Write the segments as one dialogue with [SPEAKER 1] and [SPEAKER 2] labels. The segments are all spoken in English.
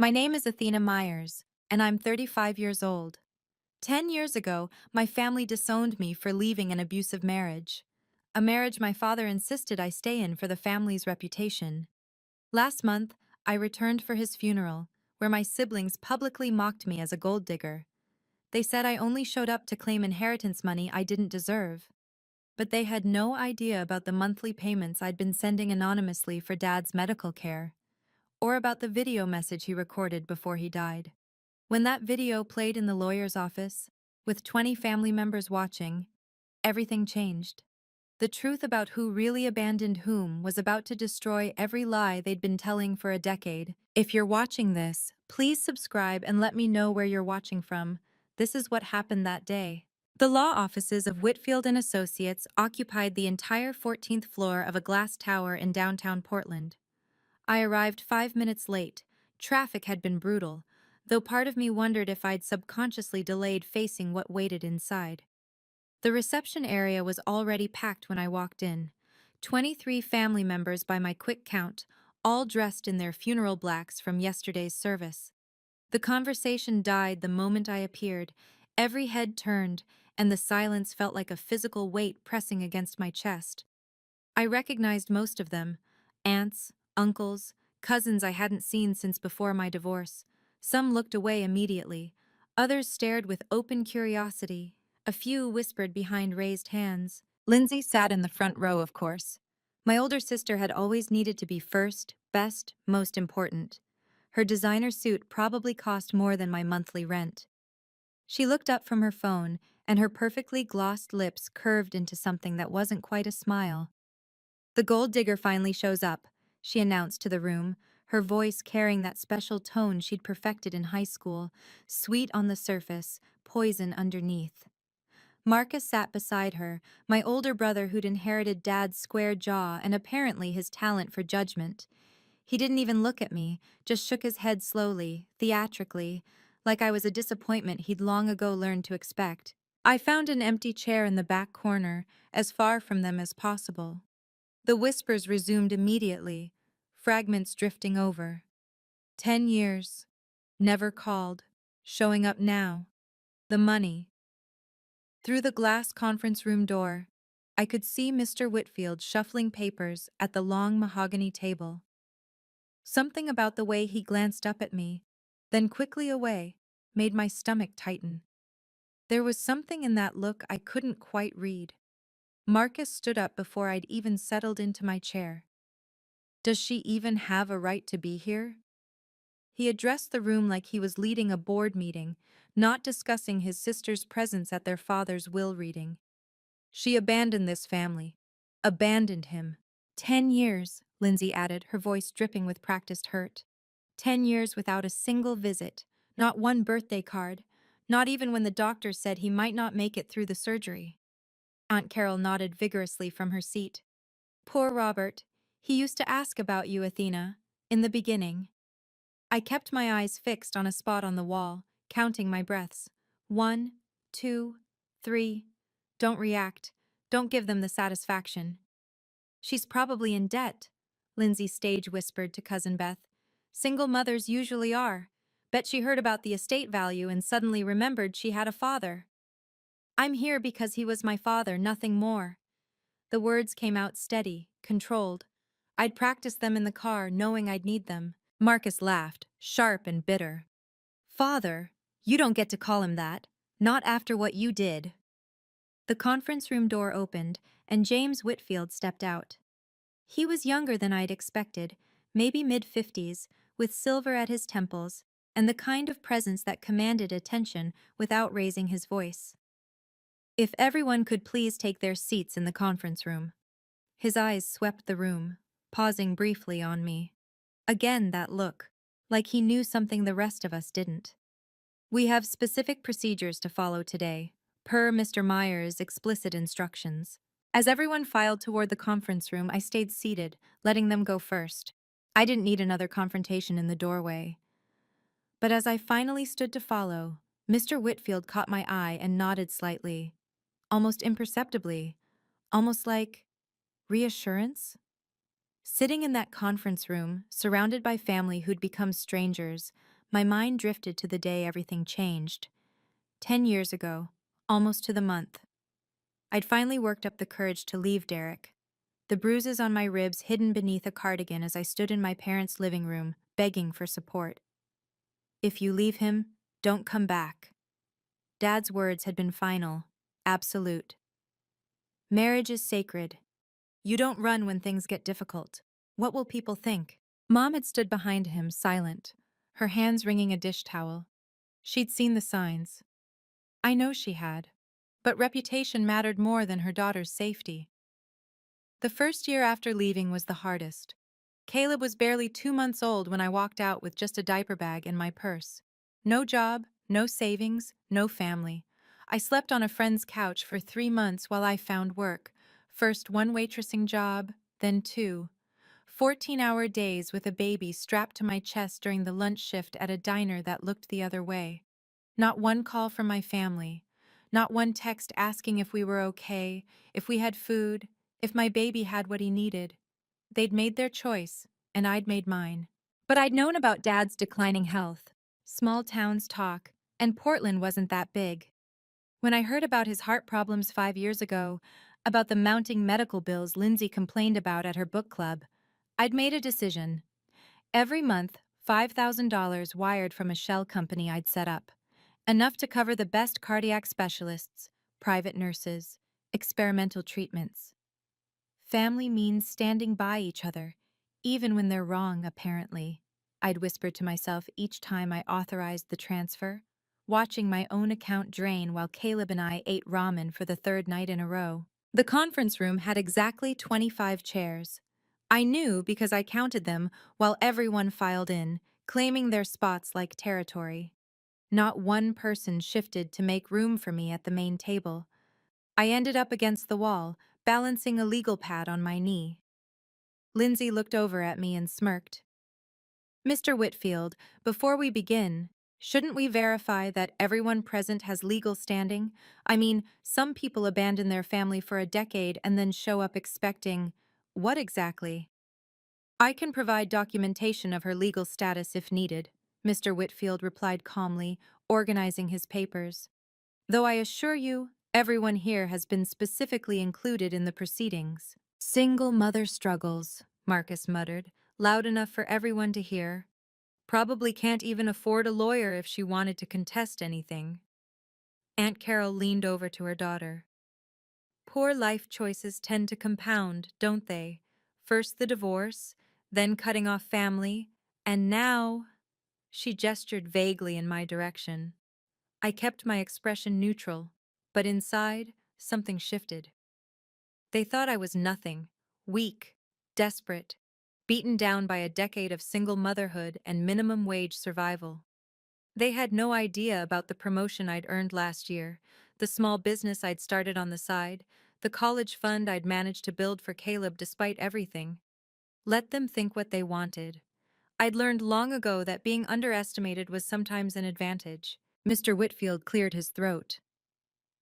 [SPEAKER 1] My name is Athena Myers, and I'm 35 years old. 10 years ago, my family disowned me for leaving an abusive marriage. A marriage my father insisted I stay in for the family's reputation. Last month, I returned for his funeral, where my siblings publicly mocked me as a gold digger. They said I only showed up to claim inheritance money I didn't deserve. But they had no idea about the monthly payments I'd been sending anonymously for Dad's medical care, or about the video message he recorded before he died. When that video played in the lawyer's office, with 20 family members watching, everything changed. The truth about who really abandoned whom was about to destroy every lie they'd been telling for a decade. If you're watching this, please subscribe and let me know where you're watching from. This is what happened that day. The law offices of Whitfield and Associates occupied the entire 14th floor of a glass tower in downtown Portland. I arrived 5 minutes late. Traffic had been brutal, though part of me wondered if I'd subconsciously delayed facing what waited inside. The reception area was already packed when I walked in. 23 family members by my quick count, all dressed in their funeral blacks from yesterday's service. The conversation died the moment I appeared. Every head turned, and the silence felt like a physical weight pressing against my chest. I recognized most of them: aunts, uncles, cousins I hadn't seen since before my divorce. Some looked away immediately. Others stared with open curiosity. A few whispered behind raised hands. Lindsay sat in the front row, of course. My older sister had always needed to be first, best, most important. Her designer suit probably cost more than my monthly rent. She looked up from her phone, and her perfectly glossed lips curved into something that wasn't quite a smile. "The gold digger finally shows up," she announced to the room, her voice carrying that special tone she'd perfected in high school, sweet on the surface, poison underneath. Marcus sat beside her, my older brother who'd inherited Dad's square jaw and apparently his talent for judgment. He didn't even look at me, just shook his head slowly, theatrically, like I was a disappointment he'd long ago learned to expect. I found an empty chair in the back corner, as far from them as possible. The whispers resumed immediately, fragments drifting over. 10 years. Never called. Showing up now. The money. Through the glass conference room door, I could see Mr. Whitfield shuffling papers at the long mahogany table. Something about the way he glanced up at me, then quickly away, made my stomach tighten. There was something in that look I couldn't quite read. Marcus stood up before I'd even settled into my chair. "Does she even have a right to be here?" He addressed the room like he was leading a board meeting, not discussing his sister's presence at their father's will reading. "She abandoned this family. Abandoned him." 10 years, Lindsay added, her voice dripping with practiced hurt. 10 years without a single visit, not one birthday card, not even when the doctor said he might not make it through the surgery. Aunt Carol nodded vigorously from her seat. "Poor Robert. He used to ask about you, Athena, in the beginning." I kept my eyes fixed on a spot on the wall, counting my breaths. 1, 2, 3. Don't react. Don't give them the satisfaction. "She's probably in debt," Lindsay stage whispered to Cousin Beth. "Single mothers usually are. Bet she heard about the estate value and suddenly remembered she had a father." "I'm here because he was my father, nothing more." The words came out steady, controlled. I'd practiced them in the car, knowing I'd need them. Marcus laughed, sharp and bitter. "Father? You don't get to call him that. Not after what you did." The conference room door opened, and James Whitfield stepped out. He was younger than I'd expected, maybe mid-50s, with silver at his temples, and the kind of presence that commanded attention without raising his voice. "If everyone could please take their seats in the conference room." His eyes swept the room, pausing briefly on me. Again that look, like he knew something the rest of us didn't. "We have specific procedures to follow today, per Mr. Myers' explicit instructions." As everyone filed toward the conference room, I stayed seated, letting them go first. I didn't need another confrontation in the doorway. But as I finally stood to follow, Mr. Whitfield caught my eye and nodded slightly, almost imperceptibly, almost like reassurance. Sitting in that conference room, surrounded by family who'd become strangers, my mind drifted to the day everything changed. 10 years ago, almost to the month. I'd finally worked up the courage to leave Derek. The bruises on my ribs hidden beneath a cardigan as I stood in my parents' living room, begging for support. If you leave him, don't come back. Dad's words had been final, absolute. Marriage is sacred. You don't run when things get difficult. What will people think? Mom had stood behind him, silent, her hands wringing a dish towel. She'd seen the signs. I know she had. But reputation mattered more than her daughter's safety. The first year after leaving was the hardest. Caleb was barely 2 months old when I walked out with just a diaper bag and my purse. No job, no savings, no family. I slept on a friend's couch for 3 months while I found work. First one waitressing job, then two. 14-hour days with a baby strapped to my chest during the lunch shift at a diner that looked the other way. Not one call from my family. Not one text asking if we were okay, if we had food, if my baby had what he needed. They'd made their choice, and I'd made mine. But I'd known about Dad's declining health. Small towns talk, and Portland wasn't that big. When I heard about his heart problems 5 years ago, about the mounting medical bills Lindsay complained about at her book club, I'd made a decision. Every month, $5,000 wired from a shell company I'd set up. Enough to cover the best cardiac specialists, private nurses, experimental treatments. Family means standing by each other, even when they're wrong, apparently. I'd whisper to myself each time I authorized the transfer, watching my own account drain while Caleb and I ate ramen for the third night in a row. The conference room had exactly 25 chairs. I knew because I counted them while everyone filed in, claiming their spots like territory. Not one person shifted to make room for me at the main table. I ended up against the wall, balancing a legal pad on my knee. Lindsay looked over at me and smirked. Mr. Whitfield, before we begin, shouldn't we verify that everyone present has legal standing? I mean, some people abandon their family for a decade and then show up expecting… what exactly? I can provide documentation of her legal status if needed, Mr. Whitfield replied calmly, organizing his papers. Though I assure you, everyone here has been specifically included in the proceedings. Single mother struggles, Marcus muttered, loud enough for everyone to hear. Probably can't even afford a lawyer if she wanted to contest anything. Aunt Carol leaned over to her daughter. Poor life choices tend to compound, don't they? First the divorce, then cutting off family, and now… She gestured vaguely in my direction. I kept my expression neutral, but inside, something shifted. They thought I was nothing, weak, desperate, beaten down by a decade of single motherhood and minimum wage survival. They had no idea about the promotion I'd earned last year, the small business I'd started on the side, the college fund I'd managed to build for Caleb despite everything. Let them think what they wanted. I'd learned long ago that being underestimated was sometimes an advantage. Mr. Whitfield cleared his throat.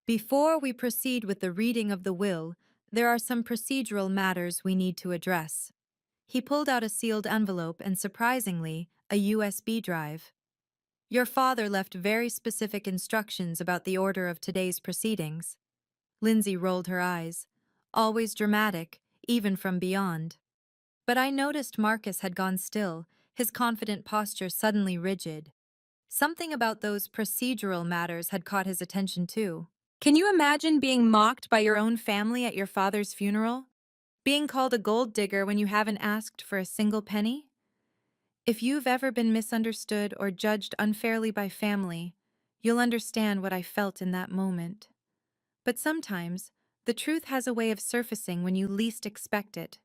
[SPEAKER 1] Before we proceed with the reading of the will, there are some procedural matters we need to address. He pulled out a sealed envelope and, surprisingly, a USB drive. Your father left very specific instructions about the order of today's proceedings. Lindsay rolled her eyes. Always dramatic, even from beyond. But I noticed Marcus had gone still, his confident posture suddenly rigid. Something about those procedural matters had caught his attention too. Can you imagine being mocked by your own family at your father's funeral? Being called a gold digger when you haven't asked for a single penny? If you've ever been misunderstood or judged unfairly by family, you'll understand what I felt in that moment. But sometimes, the truth has a way of surfacing when you least expect it.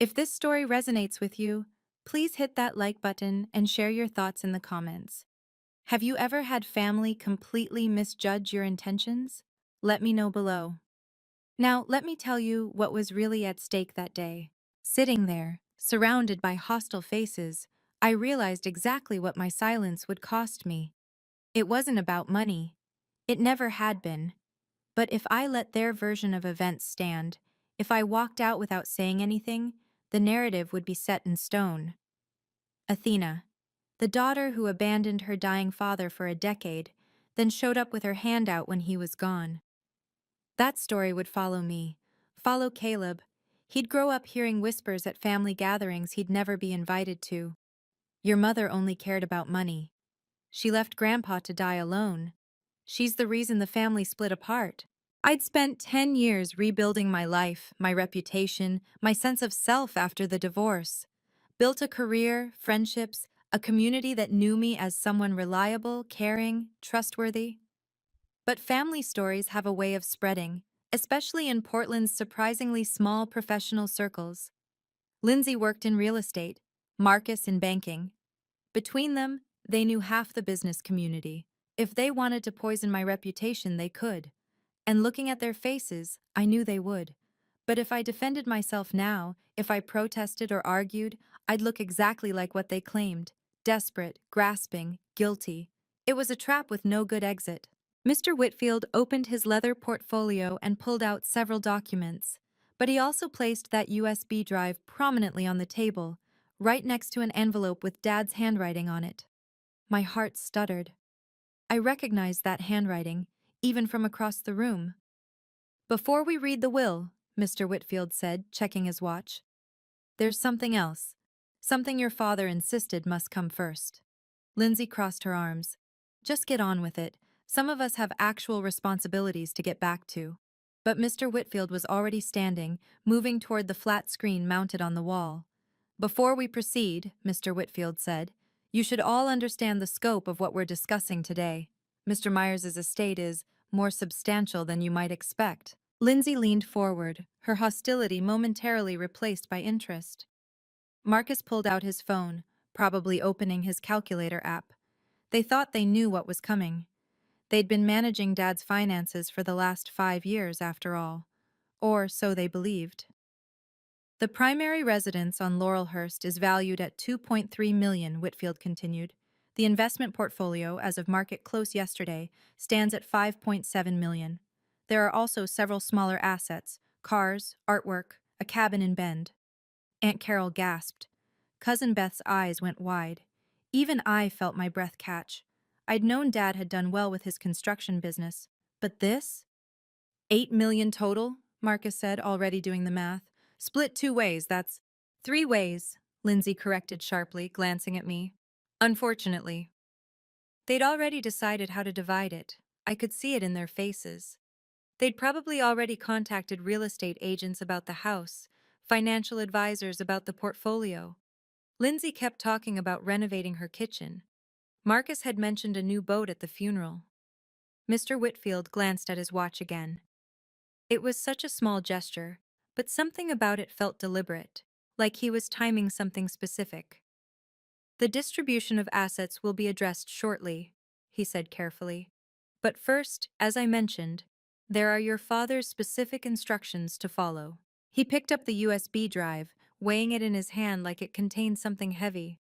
[SPEAKER 1] If this story resonates with you, please hit that like button and share your thoughts in the comments. Have you ever had family completely misjudge your intentions? Let me know below. Now, let me tell you what was really at stake that day. Sitting there, surrounded by hostile faces, I realized exactly what my silence would cost me. It wasn't about money. It never had been. But if I let their version of events stand, if I walked out without saying anything, The narrative would be set in stone. Athena, the daughter who abandoned her dying father for a decade, then showed up with her hand out when he was gone. That story would follow me, follow Caleb. He'd grow up hearing whispers at family gatherings he'd never be invited to. Your mother only cared about money. She left Grandpa to die alone. She's the reason the family split apart. I'd spent 10 years rebuilding my life, my reputation, my sense of self after the divorce. Built a career, friendships, a community that knew me as someone reliable, caring, trustworthy. But family stories have a way of spreading, especially in Portland's surprisingly small professional circles. Lindsay worked in real estate, Marcus in banking. Between them, they knew half the business community. If they wanted to poison my reputation, they could. And looking at their faces, I knew they would. But if I defended myself now, if I protested or argued, I'd look exactly like what they claimed: desperate, grasping, guilty. It was a trap with no good exit. Mr. Whitfield opened his leather portfolio and pulled out several documents, but he also placed that USB drive prominently on the table, right next to an envelope with Dad's handwriting on it. My heart stuttered. I recognized that handwriting, even from across the room. "Before we read the will," Mr. Whitfield said, checking his watch, "there's something else. Something your father insisted must come first." Lindsay crossed her arms. "Just get on with it. Some of us have actual responsibilities to get back to." But Mr. Whitfield was already standing, moving toward the flat screen mounted on the wall. "Before we proceed," Mr. Whitfield said, "you should all understand the scope of what we're discussing today. Mr. Myers's estate is more substantial than you might expect." Lindsay leaned forward, her hostility momentarily replaced by interest. Marcus pulled out his phone, probably opening his calculator app. They thought they knew what was coming. They'd been managing Dad's finances for the last 5 years, after all. Or so they believed. "The primary residence on Laurelhurst is valued at $2.3 million, Whitfield continued. The investment portfolio, as of market close yesterday, stands at $5.7 million. There are also several smaller assets: cars, artwork, a cabin in Bend." Aunt Carol gasped. Cousin Beth's eyes went wide. Even I felt my breath catch. I'd known Dad had done well with his construction business. But this? $8 million total, Marcus said, already doing the math. "Split 2 ways, that's..." "3 ways," Lindsay corrected sharply, glancing at me. "Unfortunately." They'd already decided how to divide it. I could see it in their faces. They'd probably already contacted real estate agents about the house, financial advisors about the portfolio. Lindsay kept talking about renovating her kitchen. Marcus had mentioned a new boat at the funeral. Mr. Whitfield glanced at his watch again. It was such a small gesture, but something about it felt deliberate, like he was timing something specific. "The distribution of assets will be addressed shortly," he said carefully. "But first, as I mentioned, there are your father's specific instructions to follow." He picked up the USB drive, weighing it in his hand like it contained something heavy.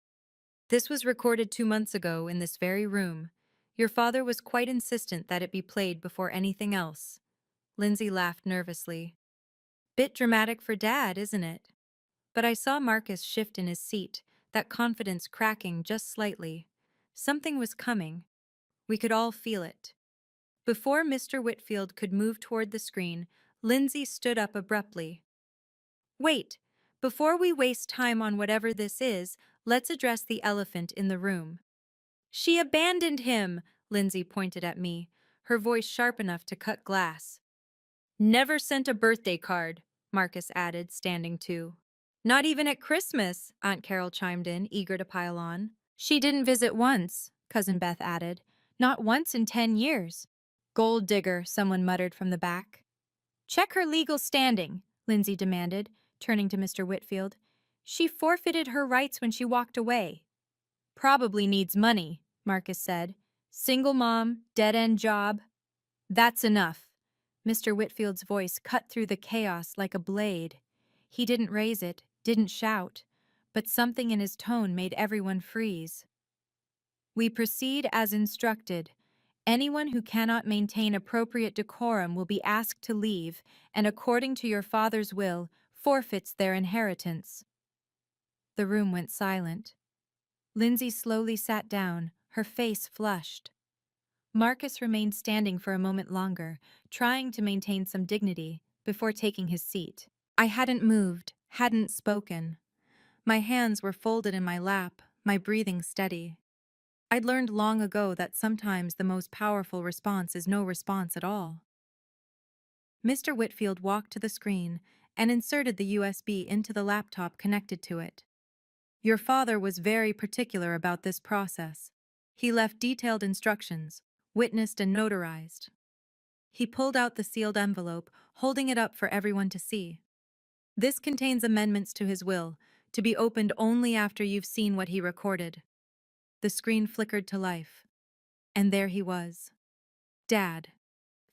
[SPEAKER 1] "This was recorded 2 months ago in this very room. Your father was quite insistent that it be played before anything else." Lindsay laughed nervously. "Bit dramatic for Dad, isn't it?" But I saw Marcus shift in his seat, that confidence cracking just slightly. Something was coming. We could all feel it. Before Mr. Whitfield could move toward the screen, Lindsay stood up abruptly. "Wait, before we waste time on whatever this is, let's address the elephant in the room." "She abandoned him," Lindsay pointed at me, her voice sharp enough to cut glass. "Never sent a birthday card," Marcus added, standing too. "Not even at Christmas," Aunt Carol chimed in, eager to pile on. "She didn't visit once," Cousin Beth added. "Not once in 10 years. "Gold digger," someone muttered from the back. "Check her legal standing," Lindsay demanded, turning to Mr. Whitfield. "She forfeited her rights when she walked away." "Probably needs money," Marcus said. "Single mom, dead-end job." "That's enough." Mr. Whitfield's voice cut through the chaos like a blade. He didn't raise it, didn't shout, but something in his tone made everyone freeze. "We proceed as instructed. Anyone who cannot maintain appropriate decorum will be asked to leave and, according to your father's will, forfeits their inheritance." The room went silent. Lindsay slowly sat down, her face flushed. Marcus remained standing for a moment longer, trying to maintain some dignity, before taking his seat. I hadn't moved, hadn't spoken. My hands were folded in my lap, my breathing steady. I'd learned long ago that sometimes the most powerful response is no response at all. Mr. Whitfield walked to the screen and inserted the USB into the laptop connected to it. Your father was very particular about this process. He left detailed instructions, witnessed and notarized. He pulled out the sealed envelope, holding it up for everyone to see. This contains amendments to his will, to be opened only after you've seen what he recorded. The screen flickered to life. And there he was. Dad.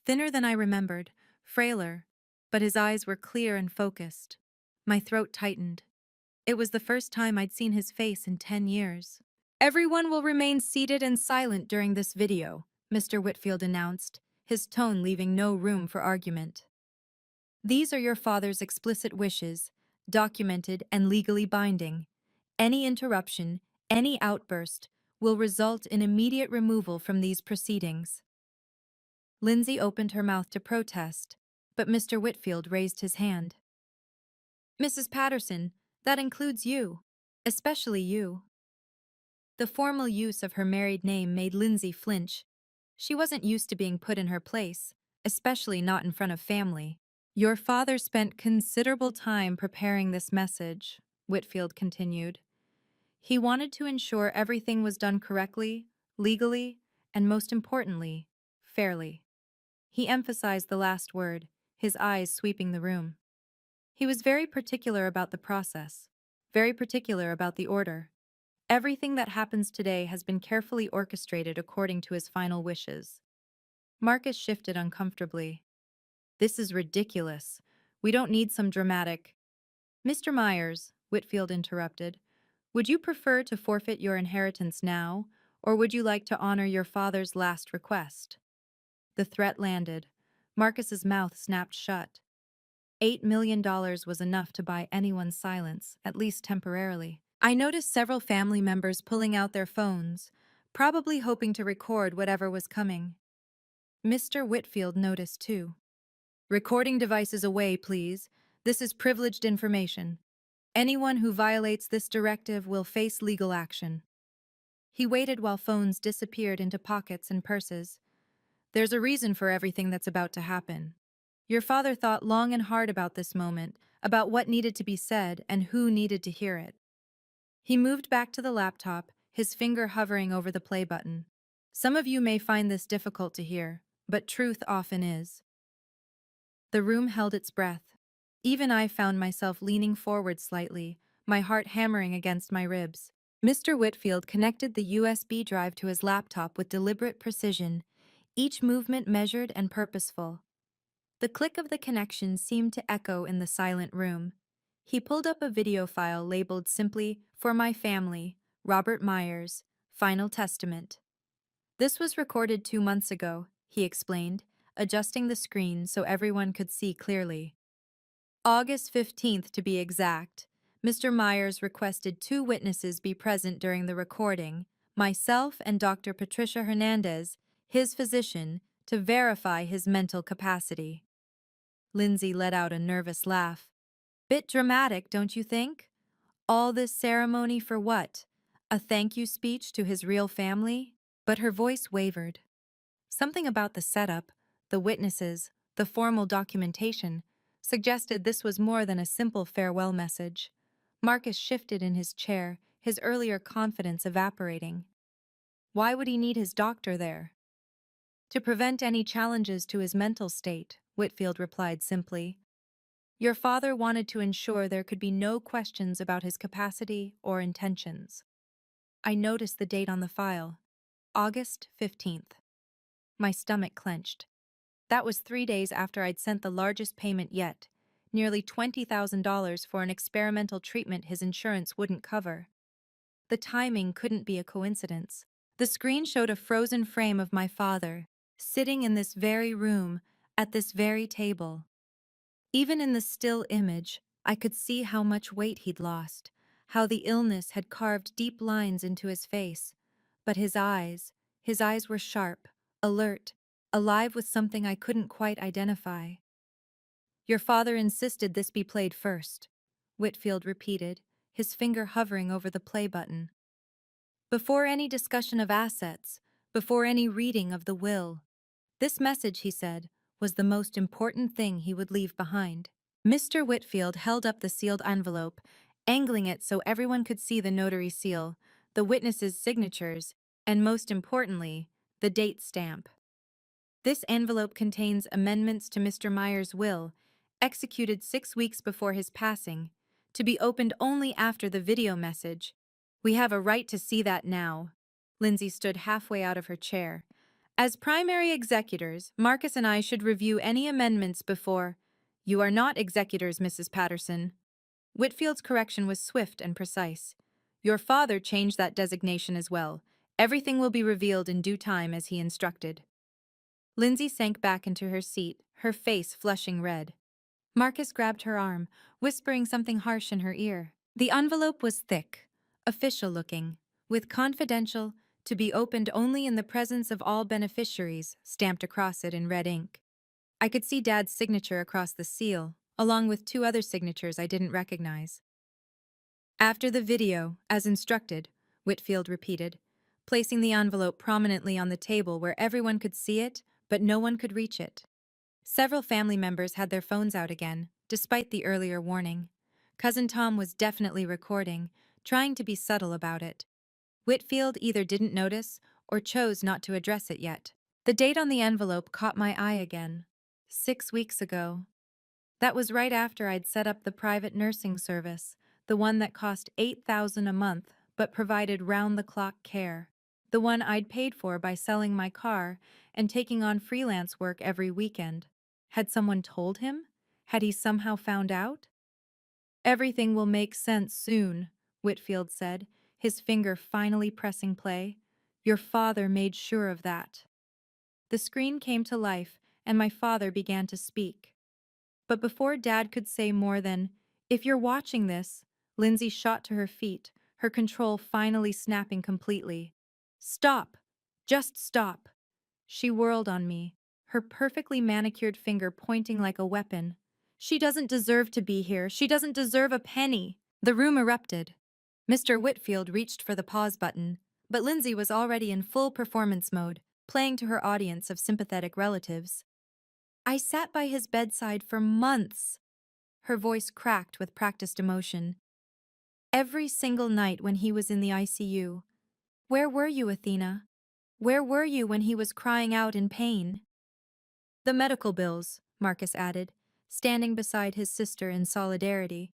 [SPEAKER 1] Thinner than I remembered, frailer, but his eyes were clear and focused. My throat tightened. It was the first time I'd seen his face in 10 years. Everyone will remain seated and silent during this video, Mr. Whitfield announced, his tone leaving no room for argument. These are your father's explicit wishes, documented and legally binding. Any interruption, any outburst, will result in immediate removal from these proceedings. Lindsay opened her mouth to protest, but Mr. Whitfield raised his hand. Mrs. Patterson, that includes you, especially you. The formal use of her married name made Lindsay flinch. She wasn't used to being put in her place, especially not in front of family. Your father spent considerable time preparing this message, Whitfield continued. He wanted to ensure everything was done correctly, legally, and most importantly, fairly. He emphasized the last word, his eyes sweeping the room. He was very particular about the process, very particular about the order. Everything that happens today has been carefully orchestrated according to his final wishes. Marcus shifted uncomfortably. This is ridiculous. We don't need some dramatic... Mr. Myers, Whitfield interrupted, would you prefer to forfeit your inheritance now, or would you like to honor your father's last request? The threat landed. Marcus's mouth snapped shut. $8 million was enough to buy anyone's silence, at least temporarily. I noticed several family members pulling out their phones, probably hoping to record whatever was coming. Mr. Whitfield noticed too. Recording devices away, please. This is privileged information. Anyone who violates this directive will face legal action. He waited while phones disappeared into pockets and purses. There's a reason for everything that's about to happen. Your father thought long and hard about this moment, about what needed to be said and who needed to hear it. He moved back to the laptop, his finger hovering over the play button. Some of you may find this difficult to hear, but truth often is. The room held its breath. Even I found myself leaning forward slightly, my heart hammering against my ribs. Mr. Whitfield connected the USB drive to his laptop with deliberate precision, each movement measured and purposeful. The click of the connection seemed to echo in the silent room. He pulled up a video file labeled simply, "For my family, Robert Myers, Final Testament." This was recorded 2 months ago, he explained, adjusting the screen so everyone could see clearly. August 15th to be exact, Mr. Myers requested 2 witnesses be present during the recording, myself and Dr. Patricia Hernandez, his physician, to verify his mental capacity. Lindsay let out a nervous laugh. Bit dramatic, don't you think? All this ceremony for what? A thank you speech to his real family? But her voice wavered. Something about the setup, the witnesses, the formal documentation, suggested this was more than a simple farewell message. Marcus shifted in his chair, his earlier confidence evaporating. Why would he need his doctor there? To prevent any challenges to his mental state, Whitfield replied simply. Your father wanted to ensure there could be no questions about his capacity or intentions. I noticed the date on the file, August 15th. My stomach clenched. That was 3 days after I'd sent the largest payment yet, nearly $20,000 for an experimental treatment his insurance wouldn't cover. The timing couldn't be a coincidence. The screen showed a frozen frame of my father, sitting in this very room, at this very table. Even in the still image, I could see how much weight he'd lost, how the illness had carved deep lines into his face. But his eyes were sharp, alert, alive with something I couldn't quite identify. Your father insisted this be played first, Whitfield repeated, his finger hovering over the play button. Before any discussion of assets, before any reading of the will. This message, he said, was the most important thing he would leave behind. Mr. Whitfield held up the sealed envelope, angling it so everyone could see the notary seal, the witnesses' signatures, and most importantly, the date stamp. This envelope contains amendments to Mr. Meyer's will, executed 6 weeks before his passing, to be opened only after the video message. We have a right to see that now. Lindsay stood halfway out of her chair. As primary executors, Marcus and I should review any amendments before. You are not executors, Mrs. Patterson. Whitfield's correction was swift and precise. Your father changed that designation as well. Everything will be revealed in due time as he instructed. Lindsay sank back into her seat, her face flushing red. Marcus grabbed her arm, whispering something harsh in her ear. The envelope was thick, official-looking, with confidential, to be opened only in the presence of all beneficiaries, stamped across it in red ink. I could see Dad's signature across the seal, along with 2 other signatures I didn't recognize. After the video, as instructed, Whitfield repeated, placing the envelope prominently on the table where everyone could see it, but no one could reach it. Several family members had their phones out again, despite the earlier warning. Cousin Tom was definitely recording, trying to be subtle about it. Whitfield either didn't notice or chose not to address it yet. The date on the envelope caught my eye again. 6 weeks ago. That was right after I'd set up the private nursing service, the one that cost $8,000 a month but provided round-the-clock care. The one I'd paid for by selling my car and taking on freelance work every weekend. Had someone told him? Had he somehow found out? Everything will make sense soon, Whitfield said, his finger finally pressing play. Your father made sure of that. The screen came to life, and my father began to speak. But before Dad could say more than, "If you're watching this," Lindsay shot to her feet, her control finally snapping completely. "Stop! Just stop!" She whirled on me, her perfectly manicured finger pointing like a weapon. "She doesn't deserve to be here. She doesn't deserve a penny." The room erupted. Mr. Whitfield reached for the pause button, but Lindsay was already in full performance mode, playing to her audience of sympathetic relatives. "I sat by his bedside for months." Her voice cracked with practiced emotion. "Every single night when he was in the ICU. Where were you, Athena? Where were you when he was crying out in pain?" "The medical bills," Marcus added, standing beside his sister in solidarity.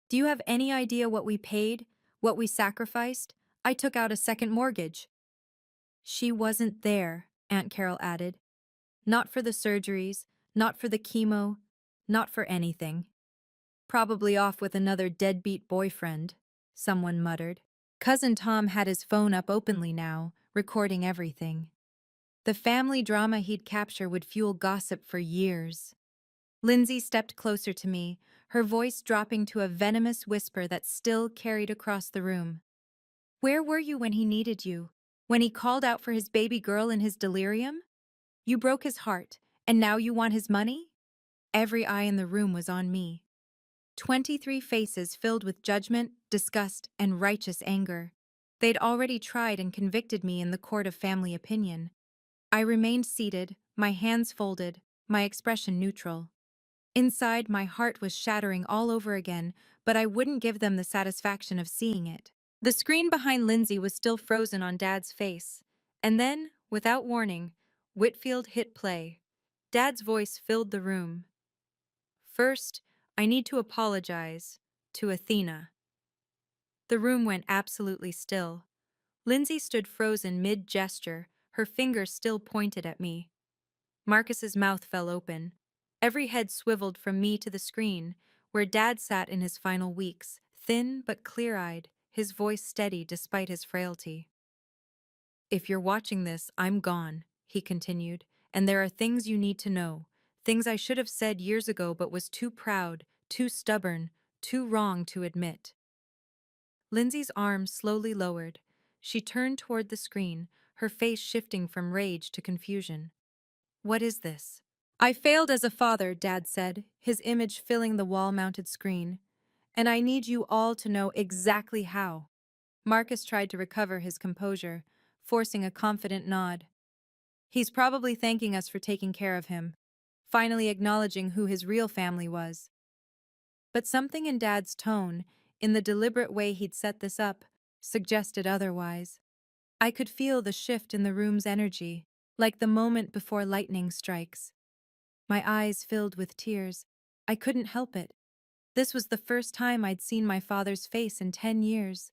[SPEAKER 1] "Do you have any idea what we paid, what we sacrificed? I took out a second mortgage." "She wasn't there," Aunt Carol added. "Not for the surgeries, not for the chemo, not for anything." "Probably off with another deadbeat boyfriend," someone muttered. Cousin Tom had his phone up openly now, recording everything. The family drama he'd capture would fuel gossip for years. Lindsay stepped closer to me, her voice dropping to a venomous whisper that still carried across the room. "Where were you when he needed you? When he called out for his baby girl in his delirium? You broke his heart, and now you want his money?" Every eye in the room was on me. 23 faces filled with judgment, disgust, and righteous anger. They'd already tried and convicted me in the court of family opinion. I remained seated, my hands folded, my expression neutral. Inside, my heart was shattering all over again, but I wouldn't give them the satisfaction of seeing it. The screen behind Lindsay was still frozen on Dad's face. And then, without warning, Whitfield hit play. Dad's voice filled the room. "First, I need to apologize to Athena." The room went absolutely still. Lindsay stood frozen mid-gesture, her finger still pointed at me. Marcus's mouth fell open. Every head swiveled from me to the screen, where Dad sat in his final weeks, thin but clear-eyed, his voice steady despite his frailty. "If you're watching this, I'm gone," he continued, "and there are things you need to know. Things I should have said years ago but was too proud, too stubborn, too wrong to admit." Lindsay's arm slowly lowered. She turned toward the screen, her face shifting from rage to confusion. What is this? I failed as a father, Dad said, his image filling the wall-mounted screen. And I need you all to know exactly how. Marcus tried to recover his composure, forcing a confident nod. He's probably thanking us for taking care of him, finally acknowledging who his real family was. But something in Dad's tone, in the deliberate way he'd set this up, suggested otherwise. I could feel the shift in the room's energy, like the moment before lightning strikes. My eyes filled with tears. I couldn't help it. This was the first time I'd seen my father's face in 10 years.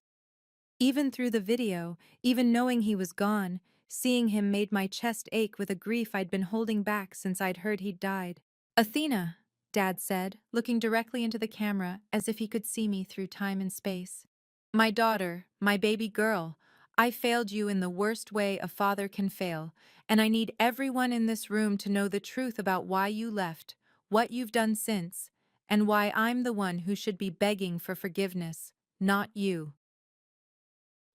[SPEAKER 1] Even through the video, even knowing he was gone, seeing him made my chest ache with a grief I'd been holding back since I'd heard he'd died. Athena, Dad said, looking directly into the camera as if he could see me through time and space. My daughter, my baby girl, I failed you in the worst way a father can fail, and I need everyone in this room to know the truth about why you left, what you've done since, and why I'm the one who should be begging for forgiveness, not you.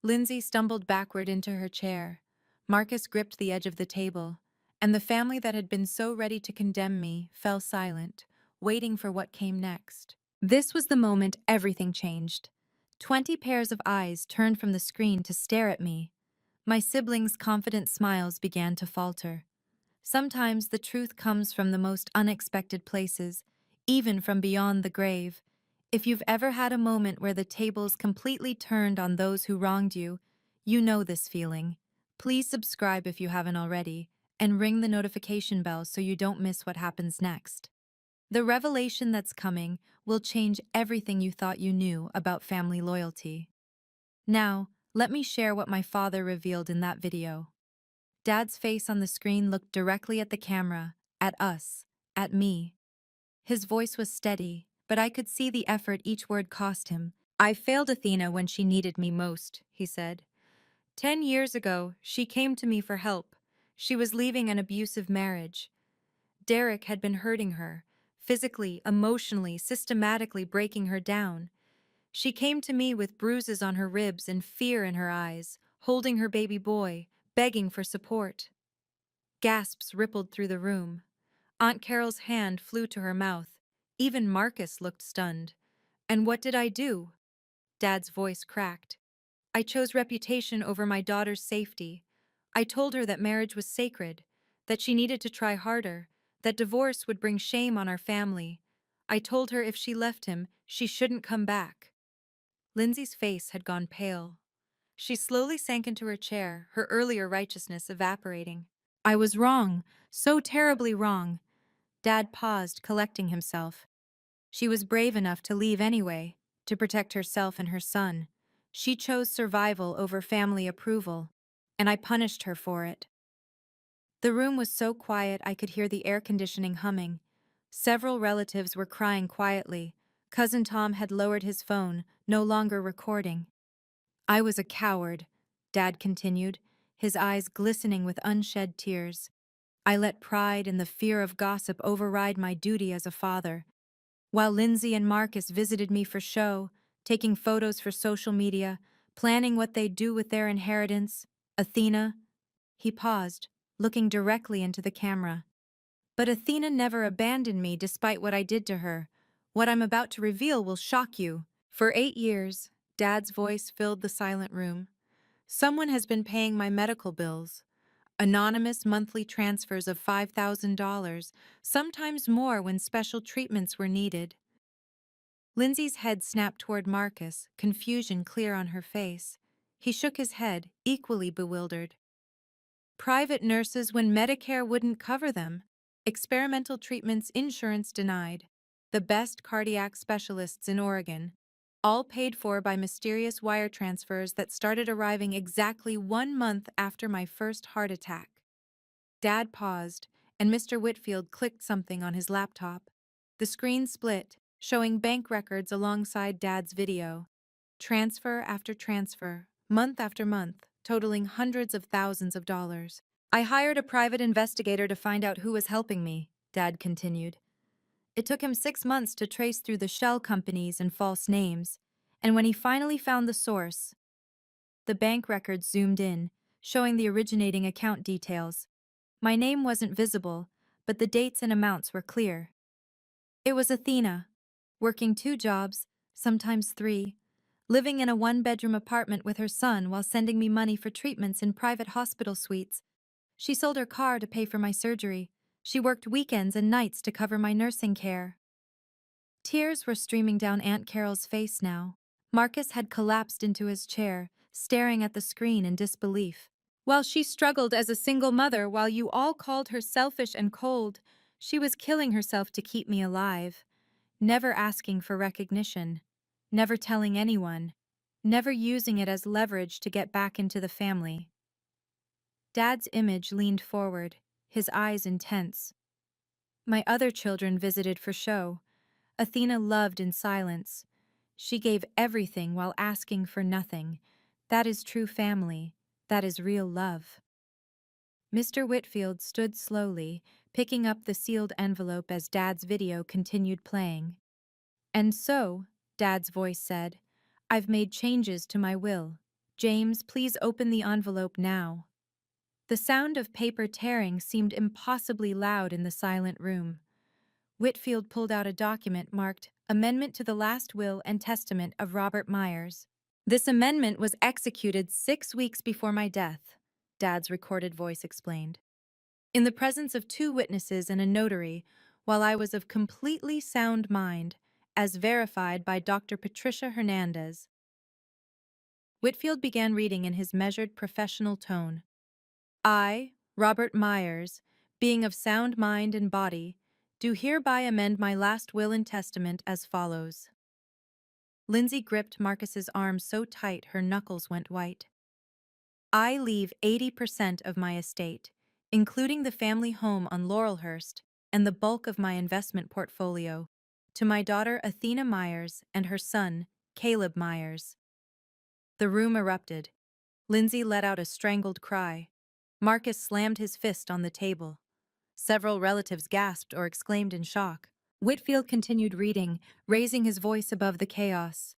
[SPEAKER 1] Lindsay stumbled backward into her chair. Marcus gripped the edge of the table, and the family that had been so ready to condemn me fell silent, waiting for what came next. This was the moment everything changed. 20 pairs of eyes turned from the screen to stare at me. My siblings' confident smiles began to falter. Sometimes the truth comes from the most unexpected places, even from beyond the grave. If you've ever had a moment where the tables completely turned on those who wronged you, you know this feeling. Please subscribe if you haven't already, and ring the notification bell so you don't miss what happens next. The revelation that's coming will change everything you thought you knew about family loyalty. Now, let me share what my father revealed in that video. Dad's face on the screen looked directly at the camera, at us, at me. His voice was steady, but I could see the effort each word cost him. I failed Athena when she needed me most, he said. 10 years ago, she came to me for help. She was leaving an abusive marriage. Derek had been hurting her, physically, emotionally, systematically breaking her down. She came to me with bruises on her ribs and fear in her eyes, holding her baby boy, begging for support. Gasps rippled through the room. Aunt Carol's hand flew to her mouth. Even Marcus looked stunned. And what did I do? Dad's voice cracked. I chose reputation over my daughter's safety. I told her that marriage was sacred, that she needed to try harder, that divorce would bring shame on our family. I told her if she left him, she shouldn't come back. Lindsay's face had gone pale. She slowly sank into her chair, her earlier righteousness evaporating. I was wrong, so terribly wrong. Dad paused, collecting himself. She was brave enough to leave anyway, to protect herself and her son. She chose survival over family approval, and I punished her for it. The room was so quiet I could hear the air conditioning humming. Several relatives were crying quietly. Cousin Tom had lowered his phone, no longer recording. I was a coward, Dad continued, his eyes glistening with unshed tears. I let pride and the fear of gossip override my duty as a father. While Lindsay and Marcus visited me for show, taking photos for social media, planning what they'd do with their inheritance, Athena. He paused, looking directly into the camera. But Athena never abandoned me despite what I did to her. What I'm about to reveal will shock you. For 8 years, Dad's voice filled the silent room. Someone has been paying my medical bills. Anonymous monthly transfers of $5,000, sometimes more when special treatments were needed. Lindsay's head snapped toward Marcus, confusion clear on her face. He shook his head, equally bewildered. Private nurses when Medicare wouldn't cover them. Experimental treatments insurance denied. The best cardiac specialists in Oregon. All paid for by mysterious wire transfers that started arriving exactly 1 month after my first heart attack. Dad paused, and Mr. Whitfield clicked something on his laptop. The screen split, showing bank records alongside Dad's video. Transfer after transfer, month after month, totaling hundreds of thousands of dollars. I hired a private investigator to find out who was helping me, Dad continued. It took him 6 months to trace through the shell companies and false names, And when he finally found the source, the bank records zoomed in, showing the originating account details. My name wasn't visible, but the dates and amounts were clear. It was Athena, working 2 jobs, sometimes 3, living in a one-bedroom apartment with her son while sending me money for treatments in private hospital suites. She sold her car to pay for my surgery. She worked weekends and nights to cover my nursing care. Tears were streaming down Aunt Carol's face now. Marcus had collapsed into his chair, staring at the screen in disbelief. While she struggled as a single mother while you all called her selfish and cold, she was killing herself to keep me alive, never asking for recognition, never telling anyone, never using it as leverage to get back into the family. Dad's image leaned forward, his eyes intense. My other children visited for show. Athena loved in silence. She gave everything while asking for nothing. That is true family. That is real love. Mr. Whitfield stood slowly, picking up the sealed envelope as Dad's video continued playing. And so, Dad's voice said, I've made changes to my will. James, please open the envelope now. The sound of paper tearing seemed impossibly loud in the silent room. Whitfield pulled out a document marked Amendment to the Last Will and Testament of Robert Myers. This amendment was executed 6 weeks before my death, Dad's recorded voice explained. In the presence of 2 witnesses and a notary, while I was of completely sound mind, as verified by Dr. Patricia Hernandez. Whitfield began reading in his measured professional tone. I, Robert Myers, being of sound mind and body, do hereby amend my last will and testament as follows. Lindsay gripped Marcus's arm so tight her knuckles went white. I leave 80% of my estate, including the family home on Laurelhurst and the bulk of my investment portfolio, to my daughter Athena Myers and her son, Caleb Myers. The room erupted. Lindsay let out a strangled cry. Marcus slammed his fist on the table. Several relatives gasped or exclaimed in shock. Whitfield continued reading, raising his voice above the chaos.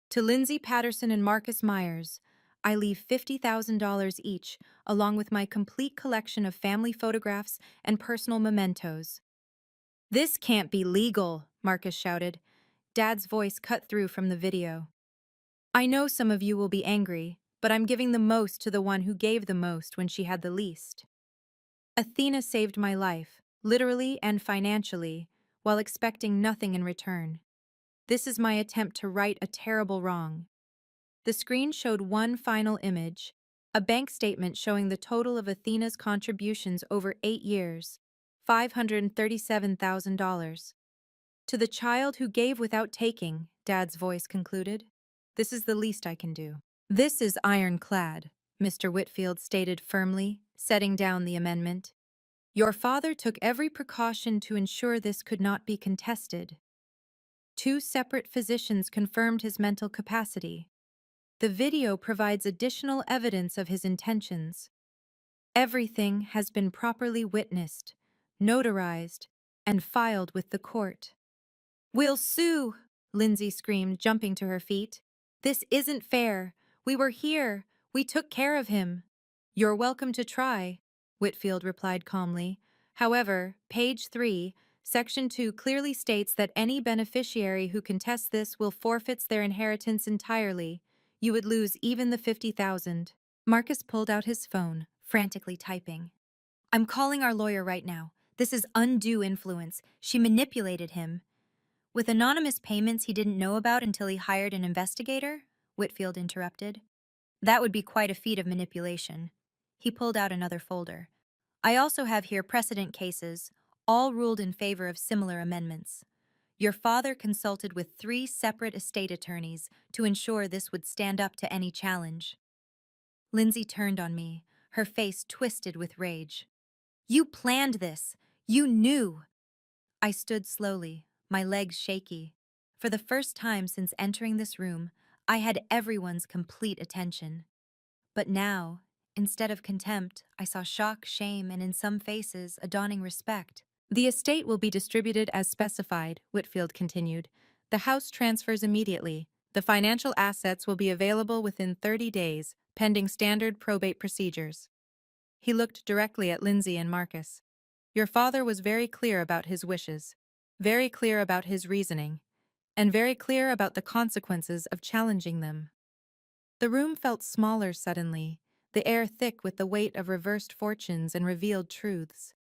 [SPEAKER 1] To Lindsay Patterson and Marcus Myers, I leave $50,000 each, along with my complete collection of family photographs and personal mementos. This can't be legal, Marcus shouted. Dad's voice cut through from the video. I know some of you will be angry, but I'm giving the most to the one who gave the most when she had the least. Athena saved my life, literally and financially, while expecting nothing in return. This is my attempt to right a terrible wrong. The screen showed one final image, a bank statement showing the total of Athena's contributions over 8 years, $537,000. To the child who gave without taking, Dad's voice concluded. This is the least I can do. This is ironclad, Mr. Whitfield stated firmly, setting down the amendment. Your father took every precaution to ensure this could not be contested. 2 separate physicians confirmed his mental capacity. The video provides additional evidence of his intentions. Everything has been properly witnessed, notarized, and filed with the court. We'll sue, Lindsay screamed, jumping to her feet. This isn't fair. We were here. We took care of him. You're welcome to try, Whitfield replied calmly. However, page 3, Section 2 clearly states that any beneficiary who contests this will forfeit their inheritance entirely. You would lose even the $50,000. Marcus pulled out his phone, frantically typing. I'm calling our lawyer right now. This is undue influence. She manipulated him. With anonymous payments he didn't know about until he hired an investigator? Whitfield interrupted. That would be quite a feat of manipulation. He pulled out another folder. I also have here precedent cases, all ruled in favor of similar amendments. Your father consulted with 3 separate estate attorneys to ensure this would stand up to any challenge. Lindsay turned on me, her face twisted with rage. You planned this. You knew. I stood slowly, my legs shaky. For the first time since entering this room, I had everyone's complete attention. But now, instead of contempt, I saw shock, shame, and in some faces, a dawning respect. The estate will be distributed as specified, Whitfield continued. The house transfers immediately. The financial assets will be available within 30 days, pending standard probate procedures. He looked directly at Lindsay and Marcus. Your father was very clear about his wishes, very clear about his reasoning, and very clear about the consequences of challenging them. The room felt smaller suddenly, the air thick with the weight of reversed fortunes and revealed truths.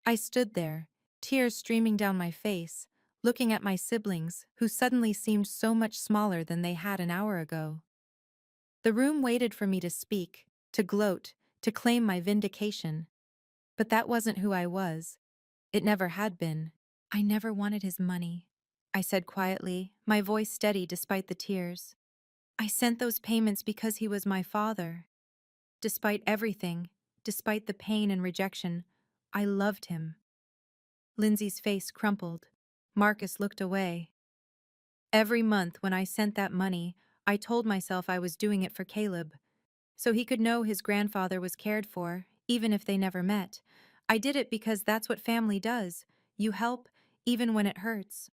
[SPEAKER 1] I stood there, tears streaming down my face, looking at my siblings, who suddenly seemed so much smaller than they had an hour ago. The room waited for me to speak, to gloat, to claim my vindication. But that wasn't who I was. It never had been. I never wanted his money, I said quietly, my voice steady despite the tears. I sent those payments because he was my father. Despite everything, despite the pain and rejection, I loved him. Lindsay's face crumpled. Marcus looked away. Every month when I sent that money, I told myself I was doing it for Caleb, so he could know his grandfather was cared for, even if they never met. I did it because that's what family does. You help, even when it hurts.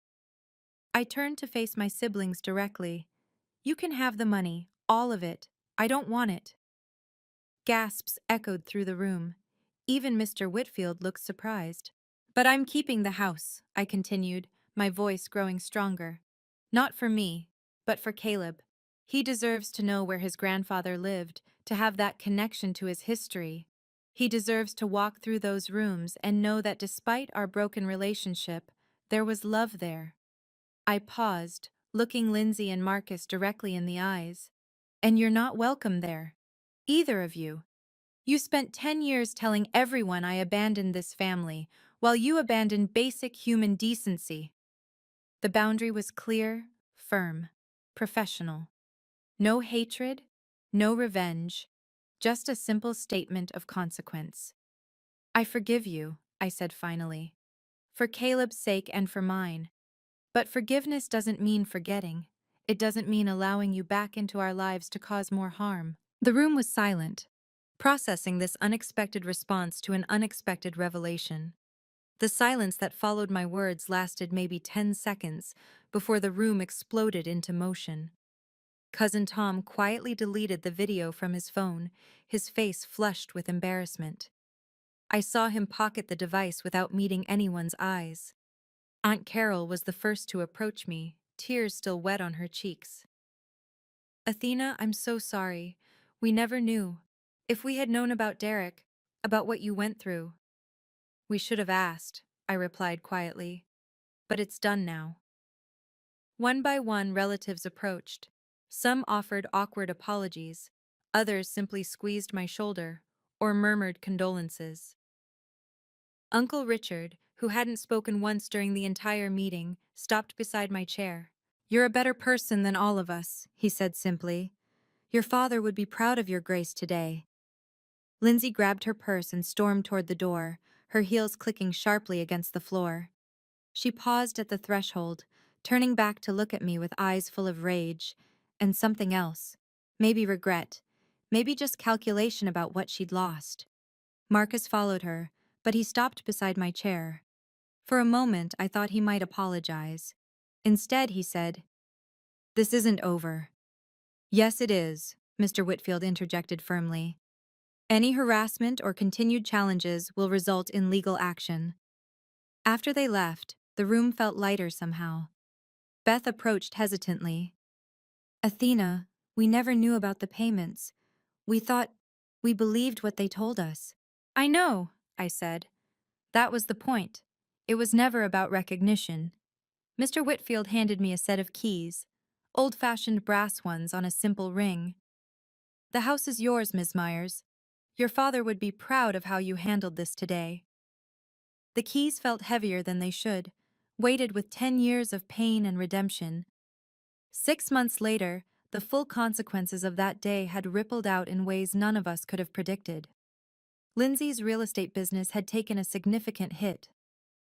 [SPEAKER 1] I turned to face my siblings directly. You can have the money, all of it. I don't want it. Gasps echoed through the room. Even Mr. Whitfield looked surprised. But I'm keeping the house, I continued, my voice growing stronger. Not for me, but for Caleb. He deserves to know where his grandfather lived, to have that connection to his history. He deserves to walk through those rooms and know that despite our broken relationship, there was love there. I paused, looking Lindsay and Marcus directly in the eyes. And you're not welcome there. Either of you. You spent 10 years telling everyone I abandoned this family, while you abandoned basic human decency. The boundary was clear, firm, professional. No hatred, no revenge, just a simple statement of consequence. I forgive you, I said finally. For Caleb's sake and for mine. But forgiveness doesn't mean forgetting. It doesn't mean allowing you back into our lives to cause more harm. The room was silent, processing this unexpected response to an unexpected revelation. The silence that followed my words lasted maybe 10 seconds before the room exploded into motion. Cousin Tom quietly deleted the video from his phone, his face flushed with embarrassment. I saw him pocket the device without meeting anyone's eyes. Aunt Carol was the first to approach me, tears still wet on her cheeks. Athena, I'm so sorry. We never knew. If we had known about Derek, about what you went through. We should have asked, I replied quietly. But it's done now. One by one, relatives approached. Some offered awkward apologies, others simply squeezed my shoulder or murmured condolences. Uncle Richard, who hadn't spoken once during the entire meeting, stopped beside my chair. You're a better person than all of us, he said simply. Your father would be proud of your grace today. Lindsay grabbed her purse and stormed toward the door, her heels clicking sharply against the floor. She paused at the threshold, turning back to look at me with eyes full of rage, and something else. Maybe regret. Maybe just calculation about what she'd lost. Marcus followed her, but he stopped beside my chair. For a moment, I thought he might apologize. Instead, he said, "This isn't over." "Yes, it is," Mr. Whitfield interjected firmly. "Any harassment or continued challenges will result in legal action." After they left, the room felt lighter somehow. Beth approached hesitantly. "Athena, we never knew about the payments. We believed what they told us." "I know," I said. "That was the point. It was never about recognition." Mr. Whitfield handed me a set of keys, old-fashioned brass ones on a simple ring. "The house is yours, Ms. Myers. Your father would be proud of how you handled this today." The keys felt heavier than they should, weighted with 10 years of pain and redemption. 6 months later, the full consequences of that day had rippled out in ways none of us could have predicted. Lindsay's real estate business had taken a significant hit.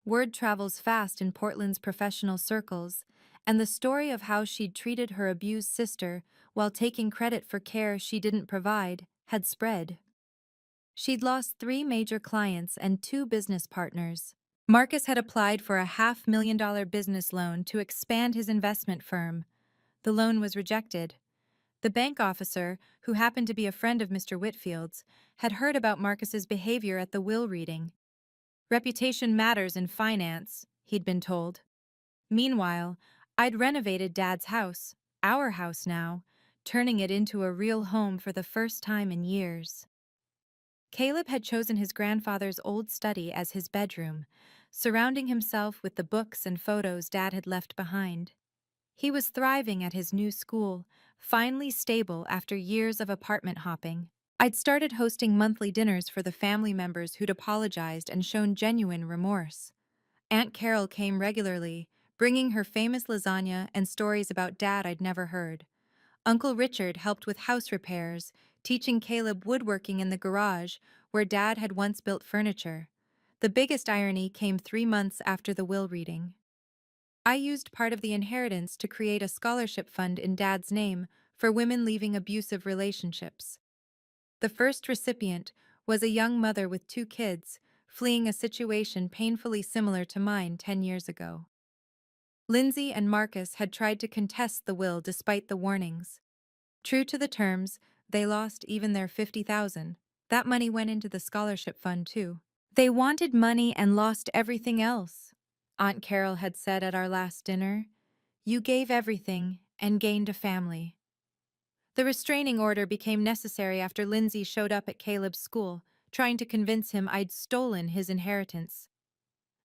[SPEAKER 1] Word travels fast in Portland's professional circles, and the story of how she'd treated her abused sister while taking credit for care she didn't provide had spread. She'd lost 3 major clients and 2 business partners. Marcus had applied for a $500,000 business loan to expand his investment firm. The loan was rejected. The bank officer, who happened to be a friend of Mr. Whitfield's, had heard about Marcus's behavior at the will reading. Reputation matters in finance, he'd been told. Meanwhile, I'd renovated Dad's house, our house now, turning it into a real home for the first time in years. Caleb had chosen his grandfather's old study as his bedroom, surrounding himself with the books and photos Dad had left behind. He was thriving at his new school, finally stable after years of apartment hopping. I'd started hosting monthly dinners for the family members who'd apologized and shown genuine remorse. Aunt Carol came regularly, bringing her famous lasagna and stories about Dad I'd never heard. Uncle Richard helped with house repairs, teaching Caleb woodworking in the garage where Dad had once built furniture. The biggest irony came 3 months after the will reading. I used part of the inheritance to create a scholarship fund in Dad's name for women leaving abusive relationships. The first recipient was a young mother with 2 kids, fleeing a situation painfully similar to mine 10 years ago. Lindsay and Marcus had tried to contest the will despite the warnings. True to the terms, they lost even their $50,000. That money went into the scholarship fund too. They wanted money and lost everything else. Aunt Carol had said at our last dinner, "You gave everything and gained a family." The restraining order became necessary after Lindsay showed up at Caleb's school, trying to convince him I'd stolen his inheritance.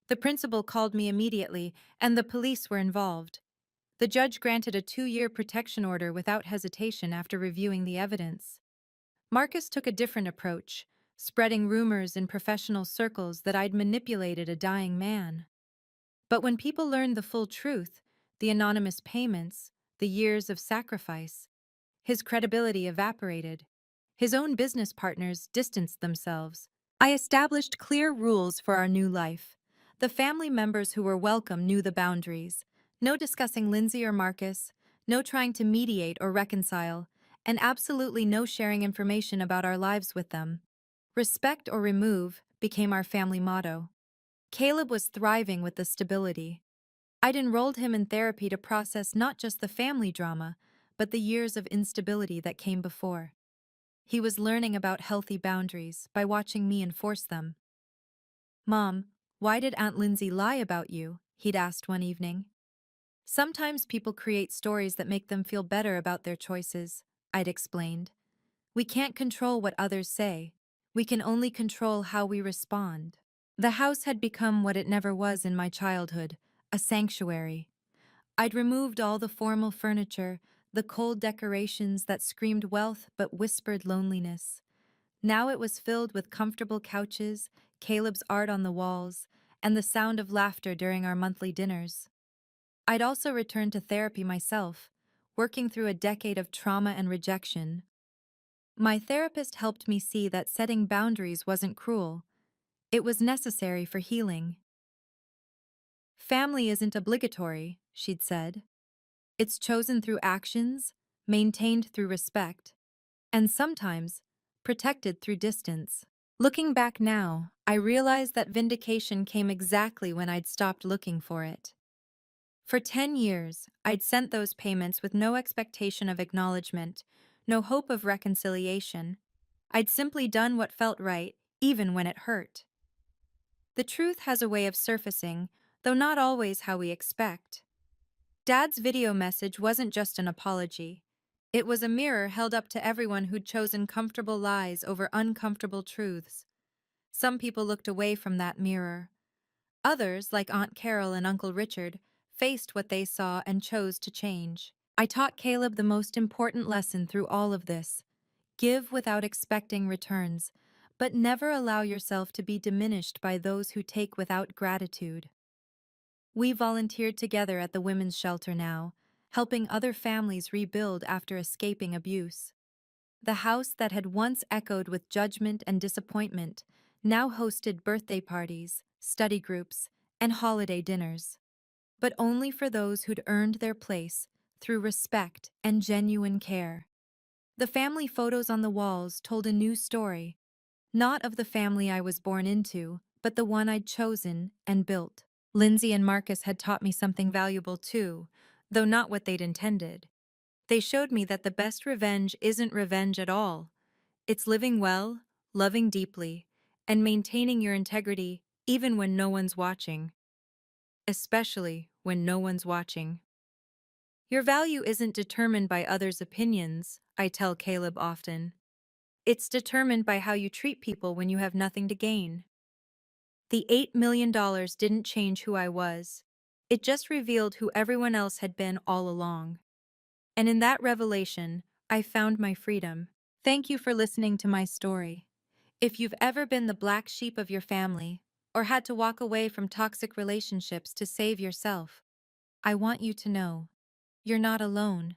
[SPEAKER 1] The principal called me immediately, and the police were involved. The judge granted a 2-year protection order without hesitation after reviewing the evidence. Marcus took a different approach, spreading rumors in professional circles that I'd manipulated a dying man. But when people learned the full truth, the anonymous payments, the years of sacrifice, his credibility evaporated. His own business partners distanced themselves. I established clear rules for our new life. The family members who were welcome knew the boundaries. No discussing Lindsay or Marcus, no trying to mediate or reconcile, and absolutely no sharing information about our lives with them. Respect or remove became our family motto. Caleb was thriving with the stability. I'd enrolled him in therapy to process not just the family drama, but the years of instability that came before. He was learning about healthy boundaries by watching me enforce them. "Mom, why did Aunt Lindsay lie about you?" he'd asked one evening. "Sometimes people create stories that make them feel better about their choices," I'd explained. "We can't control what others say. We can only control how we respond." The house had become what it never was in my childhood, a sanctuary. I'd removed all the formal furniture, the cold decorations that screamed wealth but whispered loneliness. Now it was filled with comfortable couches, Caleb's art on the walls, and the sound of laughter during our monthly dinners. I'd also returned to therapy myself, working through a decade of trauma and rejection. My therapist helped me see that setting boundaries wasn't cruel. It was necessary for healing. "Family isn't obligatory," she'd said. "It's chosen through actions, maintained through respect, and sometimes protected through distance." Looking back now, I realize that vindication came exactly when I'd stopped looking for it. For 10 years, I'd sent those payments with no expectation of acknowledgement, no hope of reconciliation. I'd simply done what felt right, even when it hurt. The truth has a way of surfacing, though not always how we expect. Dad's video message wasn't just an apology. It was a mirror held up to everyone who'd chosen comfortable lies over uncomfortable truths. Some people looked away from that mirror. Others, like Aunt Carol and Uncle Richard, faced what they saw and chose to change. I taught Caleb the most important lesson through all of this. Give without expecting returns, but never allow yourself to be diminished by those who take without gratitude. We volunteered together at the women's shelter now, helping other families rebuild after escaping abuse. The house that had once echoed with judgment and disappointment now hosted birthday parties, study groups, and holiday dinners. But only for those who'd earned their place through respect and genuine care. The family photos on the walls told a new story, not of the family I was born into, but the one I'd chosen and built. Lindsay and Marcus had taught me something valuable too, though not what they'd intended. They showed me that the best revenge isn't revenge at all. It's living well, loving deeply, and maintaining your integrity even when no one's watching. Especially when no one's watching. Your value isn't determined by others' opinions, I tell Caleb often. It's determined by how you treat people when you have nothing to gain. The $8 million didn't change who I was. It just revealed who everyone else had been all along. And in that revelation, I found my freedom. Thank you for listening to my story. If you've ever been the black sheep of your family, or had to walk away from toxic relationships to save yourself, I want you to know you're not alone.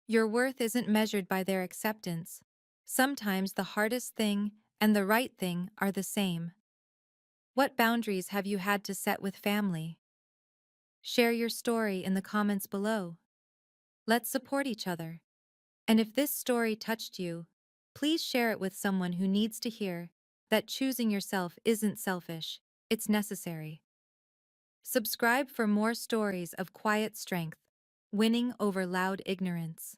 [SPEAKER 1] Your worth isn't measured by their acceptance. Sometimes the hardest thing and the right thing are the same. What boundaries have you had to set with family? Share your story in the comments below. Let's support each other. And if this story touched you, please share it with someone who needs to hear that choosing yourself isn't selfish, it's necessary. Subscribe for more stories of quiet strength, winning over loud ignorance.